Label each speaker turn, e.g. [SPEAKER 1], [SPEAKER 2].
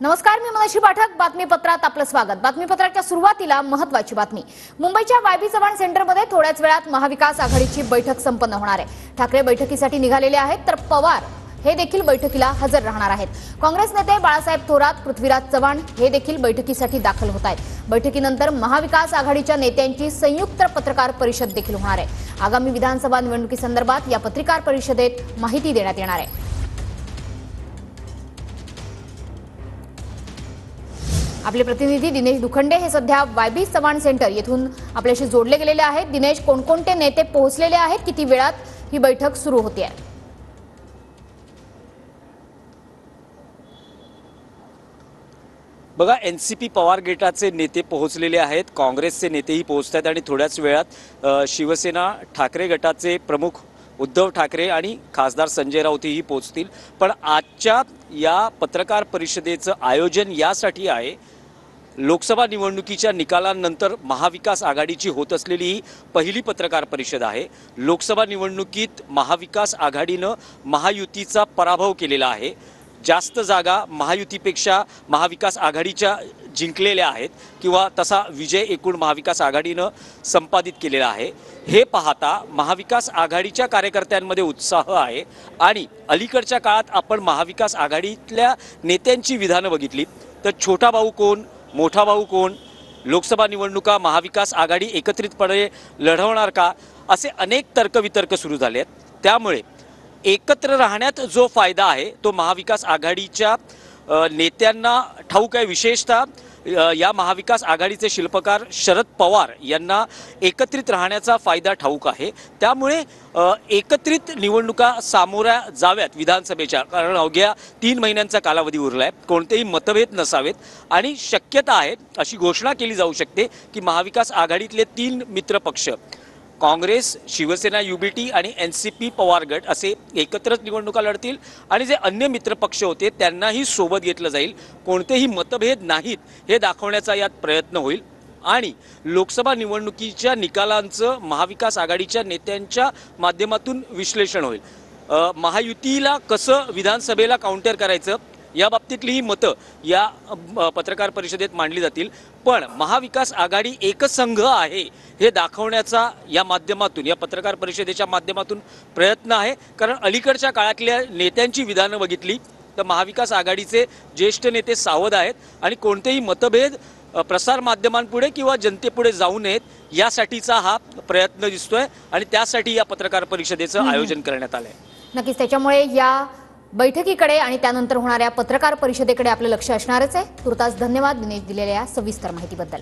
[SPEAKER 1] नमस्कार, मी मनोज पाठक. बातमीपत्रात आपलं स्वागत. बातमीपत्राच्या सुरुवातीला महत्त्वाची बातमी. मुंबईच्या वायबी चव्हाण सेंटरमध्ये थोड्याच वेळात महाविकास आघाडीची बैठक संपन्न होणार आहे. ठाकरे बैठकीसाठी निघालेले आहेत, तर पवार हे देखील बैठकीला हजर राहणार आहेत. काँग्रेस नेते बाळासाहेब थोरात, पृथ्वीराज चव्हाण हे देखील बैठकीसाठी दाखल होत आहेत. बैठकीनंतर महाविकास आघाडीच्या नेत्यांची संयुक्त पत्रकार परिषद देखील होणार आहे. आगामी विधानसभा निवडणुकीसंदर्भात या पत्रकार परिषदेत माहिती देण्यात येणार आहे. आपले प्रतिनिधी दिनेश दुखंडे हे सध्या वायबी चव्हाण सेंटर येथून आपल्याशी जोडले गेलेले आहेत. दिनेश, कोणकोणते नेते पोहोचलेले आहेत, किती वेळात ही बैठक सुरू होते?
[SPEAKER 2] बघा, एनसीपी पवार गटाचे नेते पोहोचलेले आहेत, काँग्रेसचे नेतेही पोहोचत आहेत आणि थोड्याच वेळात शिवसेना ठाकरे गटाचे प्रमुख उद्धव ठाकरे आणि खासदार संजय राऊतही पोहोचतील. पण आजच्या या पत्रकार परिषदेचं आयोजन यासाठी आहे, लोकसभा निवडणुकीच्या निकालानंतर महाविकास आघाडीची होत असलेली ही पहिली पत्रकार परिषद आहे. लोकसभा निवडणुकीत महाविकास आघाडीनं महायुतीचा पराभव केलेला आहे. जास्त जागा महायुतीपेक्षा महाविकास आघाडीच्या जिंकलेल्या आहेत किंवा तसा विजय एकूण महाविकास आघाडीनं संपादित केलेला आहे. हे पाहता महाविकास आघाडीच्या कार्यकर्त्यांमध्ये उत्साह आहे आणि अलीकडच्या काळात आपण महाविकास आघाडीतल्या नेत्यांची विधानं बघितली तर छोटा भाऊ कोण, मोठा भाऊ कोण, लोकसभा निवडणुका महाविकास आघाडी एकत्रितपणे लढवणार का, असे अनेक तर्कवितर्क सुरू झाले आहेत. त्यामुळे एकत्र राहण्यात जो फायदा आहे तो महाविकास आघाडीच्या नेत्यांना ठाऊक आहे. विशेषतः या महाविकास आघाडीचे शिल्पकार शरद पवार यांना एकत्रित राहण्याचा फायदा ठाऊक आहे. त्यामुळे एकत्रित निवडणुका सामोऱ्या जाव्यात विधानसभेच्या, कारण अवघ्या 3 महिन्यांचा कालावधी उरला आहे. कोणतेही मतभेद नसावेत आणि शक्यता आहे, अशी घोषणा केली जाऊ शकते की महाविकास आघाडीतले 3 मित्रपक्ष काँग्रेस, शिवसेना युबीटी आणि एनसीपी पवार गट असे एकत्रच निवडणुका लढतील आणि जे अन्य मित्रपक्ष होते त्यांनाही सोबत घेतलं जाईल. कोणतेही मतभेद नाहीत हे दाखवण्याचा यात प्रयत्न होईल आणि लोकसभा निवडणुकीच्या निकालांचं महाविकास आघाडीच्या नेत्यांच्या माध्यमातून विश्लेषण होईल. महायुतीला कसं विधानसभेला काउंटर करायचं या बाबतीतली ही मतं या पत्रकार परिषदेत मांडली जातील. पण महाविकास आघाडी एकसंघ आहे हे दाखवण्याचा या माध्यमातून, या पत्रकार परिषदेच्या माध्यमातून प्रयत्न आहे. कारण अलीकडच्या काळातल्या नेत्यांची विधानं बघितली तर महाविकास आघाडीचे ज्येष्ठ नेते सावध आहेत आणि कोणतेही मतभेद प्रसार माध्यमांपुढे किंवा जनतेपुढे जाऊ नयेत यासाठीचा हा प्रयत्न दिसतोय आणि त्यासाठी या पत्रकार परिषदेचं आयोजन करण्यात आलंय.
[SPEAKER 1] नक्कीच त्याच्यामुळे या बैठकीकडे आणि त्यानंतर होणाऱ्या पत्रकार परिषदेकडे आपलं लक्ष असणारच आहे. तुर्तास धन्यवाद दिनेश दिलेल्या सविस्तर माहितीबद्दल.